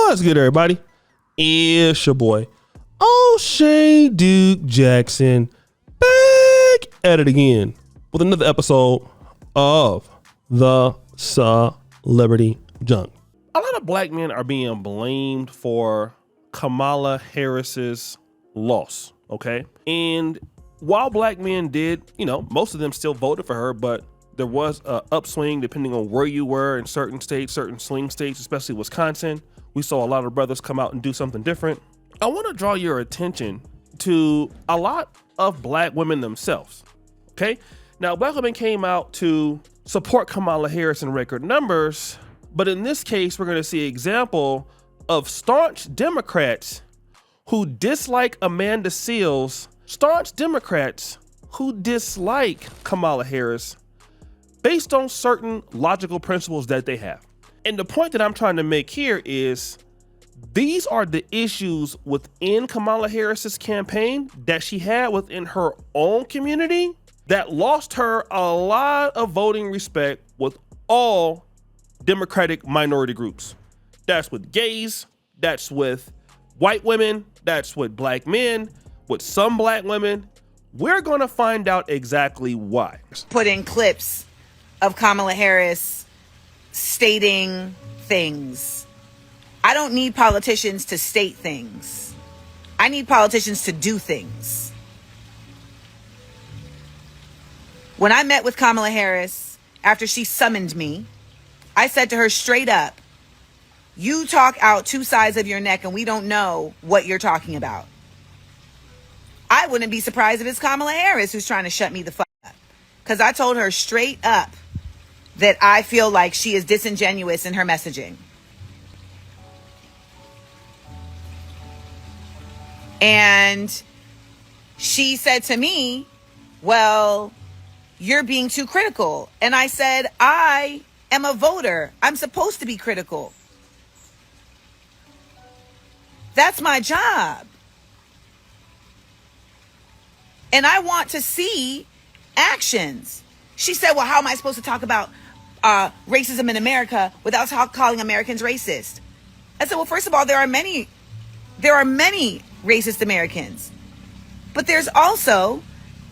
What's good, everybody? It's your boy, O'Shea Duke Jackson, back at it again with another episode of the Celebrity Junk. A lot of black men are being blamed for Kamala Harris's loss, okay? And while black men did, most of them still voted for her, but there was an upswing depending on where you were in certain states, certain swing states, especially Wisconsin. We saw a lot of brothers come out and do something different. I want to draw your attention to a lot of black women themselves, okay? Now, black women came out to support Kamala Harris in record numbers, but in this case, we're going to see an example of staunch Democrats who dislike Amanda Seales, staunch Democrats who dislike Kamala Harris based on certain logical principles that they have. And the point that I'm trying to make here is these are the issues within Kamala Harris's campaign that she had within her own community that lost her a lot of voting respect with all Democratic minority groups. That's with gays, that's with white women, that's with black men, with some black women. We're going to find out exactly why. Put in clips of Kamala Harris stating things. I don't need politicians to state things. I need politicians to do things. When I met with Kamala Harris after she summoned me, I said to her straight up, you talk out two sides of your neck and we don't know what you're talking about. I wouldn't be surprised if it's Kamala Harris who's trying to shut me the fuck up. Because I told her straight up that I feel like she is disingenuous in her messaging. And she said to me, well, you're being too critical. And I said, I am a voter. I'm supposed to be critical. That's my job. And I want to see actions. She said, well, how am I supposed to talk about racism in America without calling Americans racist? I said, well, first of all, there are many racist Americans, but there's also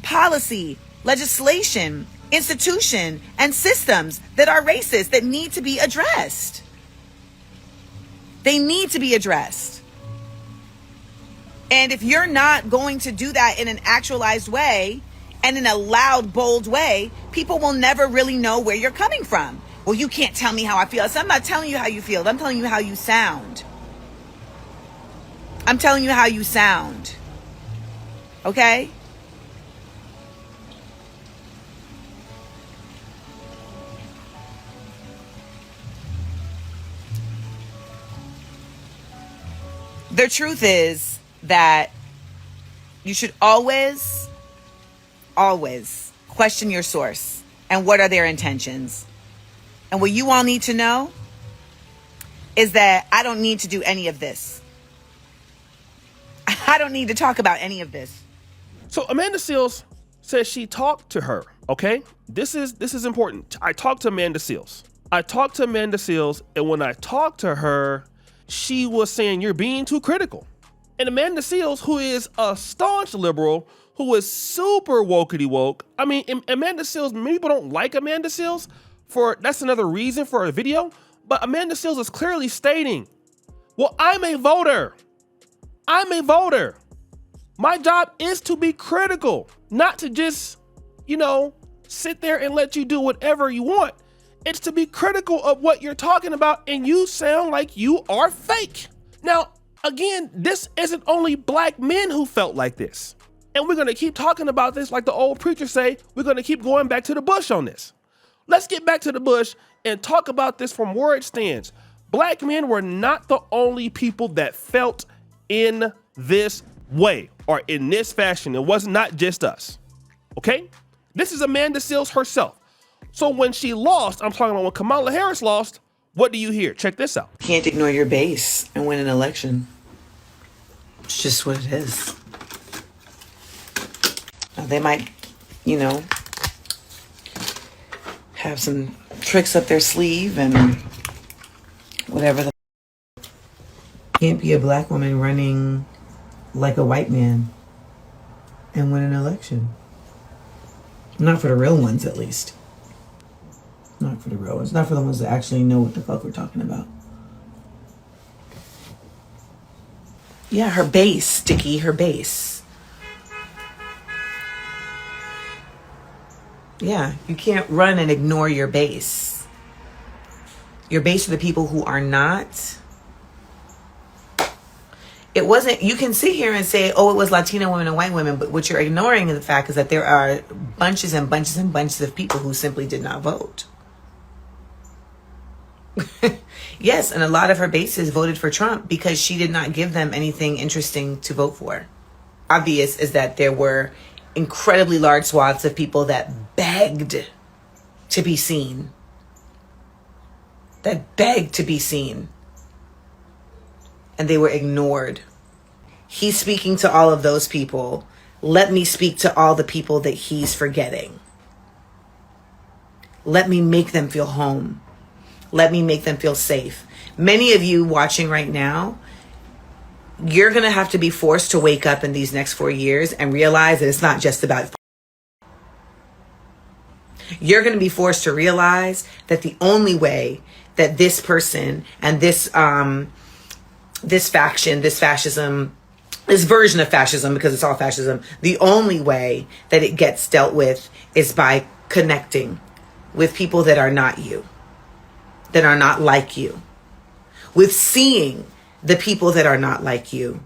policy, legislation, institution, and systems that are racist that need to be addressed. They need to be addressed. And if you're not going to do that in an actualized way and in a loud, bold way, people will never really know where you're coming from. Well, you can't tell me how I feel. So I'm not telling you how you feel. I'm telling you how you sound. I'm telling you how you sound. Okay? The truth is that you should always question your source and what are their intentions. And what you all need to know is that I don't need to do any of this. I don't need to talk about any of this. So Amanda Seales says she talked to her, okay? This is important. I talked to Amanda Seales. And when I talked to her, she was saying, you're being too critical. And Amanda Seales, who is a staunch liberal, who is super wokety woke. I mean, Amanda Seales, many people don't like Amanda Seales that's another reason for a video, but Amanda Seales is clearly stating, well, I'm a voter. My job is to be critical, not to just, sit there and let you do whatever you want. It's to be critical of what you're talking about, and you sound like you are fake. Now, again, this isn't only black men who felt like this. And we're going to keep talking about this like the old preachers say. We're going to keep going back to the bush on this. Let's get back to the bush and talk about this from where it stands. Black men were not the only people that felt in this way or in this fashion. It was not just us. Okay? This is Amanda Seales herself. So when she lost, I'm talking about when Kamala Harris lost, what do you hear? Check this out. Can't ignore your base and win an election. It's just what it is. They might, have some tricks up their sleeve and whatever Can't be a black woman running like a white man and win an election. Not for the real ones, at least. Not for the real ones. Not for the ones that actually know what the fuck we're talking about. Yeah, her base, Sticky, her base. Yeah, you can't run and ignore your base. Your base are the people who are not. It wasn't, you can sit here and say, oh, it was Latina women and white women, but what you're ignoring the fact is that there are bunches and bunches and bunches of people who simply did not vote. Yes, and a lot of her bases voted for Trump because she did not give them anything interesting to vote for. Obvious is that there were incredibly large swaths of people that begged to be seen. That begged to be seen. And they were ignored. He's speaking to all of those people. Let me speak to all the people that he's forgetting. Let me make them feel home. Let me make them feel safe. Many of you watching right now, you're going to have to be forced to wake up in these next 4 years and realize that it's not just about. You're going to be forced to realize that the only way that this person and this faction, this fascism, this version of fascism, because it's all fascism, the only way that it gets dealt with is by connecting with people that are not you, that are not like you, with seeing the people that are not like you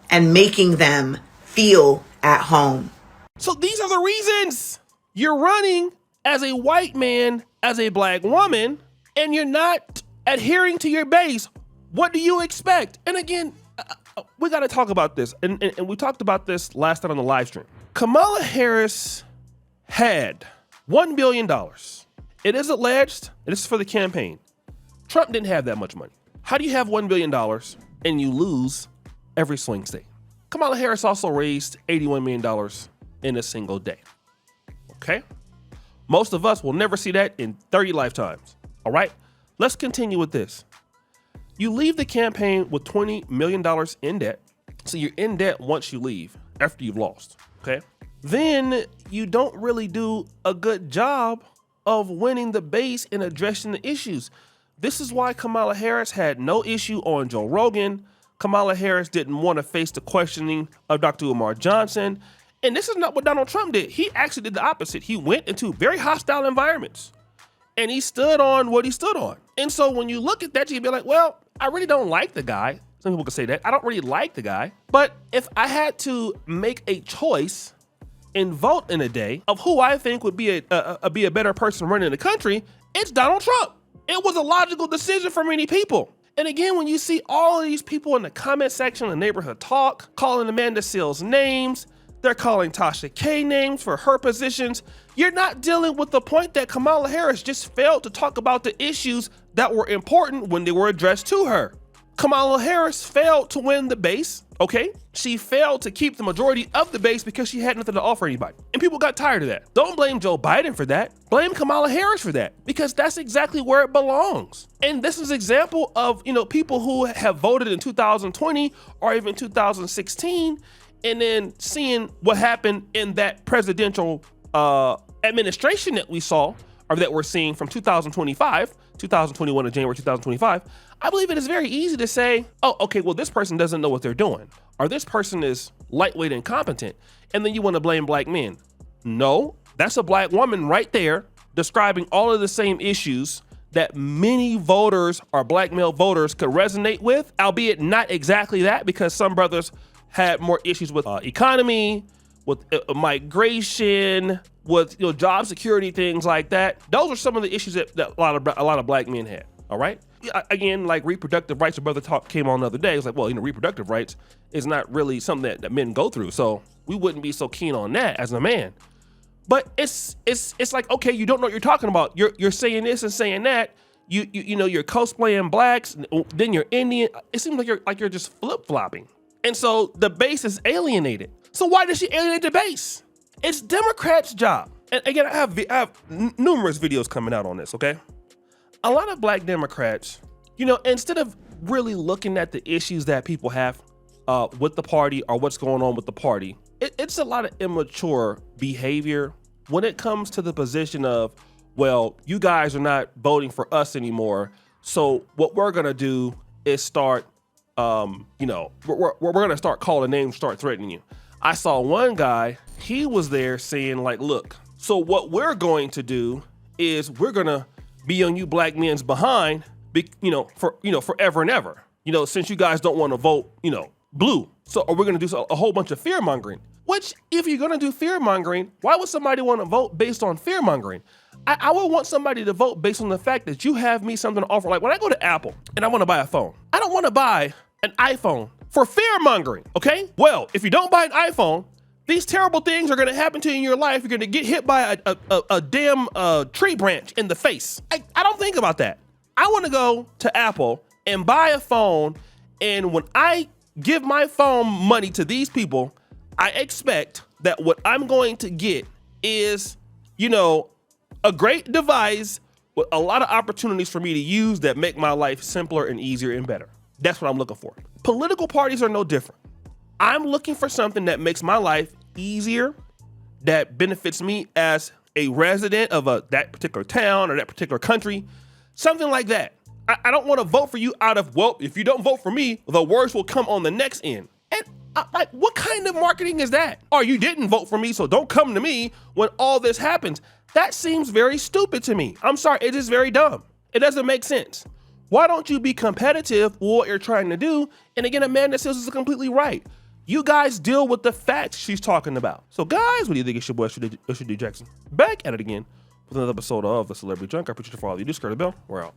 and making them feel at home. So these are the reasons you're running as a white man, as a black woman, and you're not adhering to your base. What do you expect? And again, we got to talk about this. And we talked about this last night on the live stream. Kamala Harris had $1 billion. It is alleged, and this is for the campaign, Trump didn't have that much money. How do you have $1 billion and you lose every swing state? Kamala Harris also raised $81 million in a single day. Okay? Most of us will never see that in 30 lifetimes. All right? Let's continue with this. You leave the campaign with $20 million in debt. So you're in debt once you leave, after you've lost. Okay? Then you don't really do a good job of winning the base and addressing the issues. This is why Kamala Harris had no issue on Joe Rogan. Kamala Harris didn't want to face the questioning of Dr. Umar Johnson. And this is not what Donald Trump did. He actually did the opposite. He went into very hostile environments and he stood on what he stood on. And so when you look at that, you can be like, well, I really don't like the guy. Some people could say that. I don't really like the guy. But if I had to make a choice and vote in a day of who I think would be a better person running the country, it's Donald Trump. It was a logical decision for many people. And again, when you see all of these people in the comment section of Neighborhood Talk calling Amanda Seales names, they're calling Tasha K names for her positions, you're not dealing with the point that Kamala Harris just failed to talk about the issues that were important when they were addressed to her. Kamala Harris failed to win the base, okay? She failed to keep the majority of the base because she had nothing to offer anybody. And people got tired of that. Don't blame Joe Biden for that. Blame Kamala Harris for that, because that's exactly where it belongs. And this is an example of, people who have voted in 2020 or even 2016, and then seeing what happened in that presidential administration that we saw, or that we're seeing from 2021 to January 2025, I believe it is very easy to say, oh, okay, well, this person doesn't know what they're doing, or this person is lightweight incompetent, and then you want to blame black men. No, that's a black woman right there describing all of the same issues that many voters or black male voters could resonate with, albeit not exactly that, because some brothers had more issues with economy, with migration, with job security, things like that. Those are some of the issues that a lot of black men had. All right. Again, like reproductive rights, a brother came on the other day. It's like, well, reproductive rights is not really something that men go through, so we wouldn't be so keen on that as a man. But it's like, okay, you don't know what you're talking about. You're saying this and saying that. You're cosplaying blacks, then you're Indian. It seems like you're just flip flopping. And so the base is alienated. So why does she alienate the base? It's Democrats' job. And again, I have numerous videos coming out on this, okay? A lot of black Democrats, instead of really looking at the issues that people have with the party or what's going on with the party, it's a lot of immature behavior when it comes to the position of, well, you guys are not voting for us anymore, so what we're gonna do is start, we're gonna start calling names, start threatening you. I saw one guy, he was there saying like, look, so what we're going to do is we're gonna be on you black men's behind, forever and ever. Since you guys don't want to vote, blue. So we're gonna do a whole bunch of fear mongering. Which, if you're gonna do fear mongering, why would somebody want to vote based on fear mongering? I would want somebody to vote based on the fact that you have me something to offer. Like when I go to Apple and I want to buy a phone, I don't want to buy an iPhone for fear mongering. Okay? Well, if you don't buy an iPhone, these terrible things are going to happen to you in your life. You're going to get hit by a damn tree branch in the face. I don't think about that. I want to go to Apple and buy a phone, and when I give my phone money to these people, I expect that what I'm going to get is, a great device with a lot of opportunities for me to use that make my life simpler and easier and better. That's what I'm looking for. Political parties are no different. I'm looking for something that makes my life easier, that benefits me as a resident of that particular town or that particular country, something like that. I don't want to vote for you out of, well, if you don't vote for me, the worst will come on the next end. And what kind of marketing is that? Or you didn't vote for me, so don't come to me when all this happens. That seems very stupid to me. I'm sorry, it is very dumb. It doesn't make sense. Why don't you be competitive with what you're trying to do? And again, Amanda Seales is completely right. You guys deal with the facts she's talking about. So guys, what do you think it's your boy should do Jackson? Back at it again with another episode of The Celebrity Junk. I appreciate you for all you do. Skirt the bell. We're out.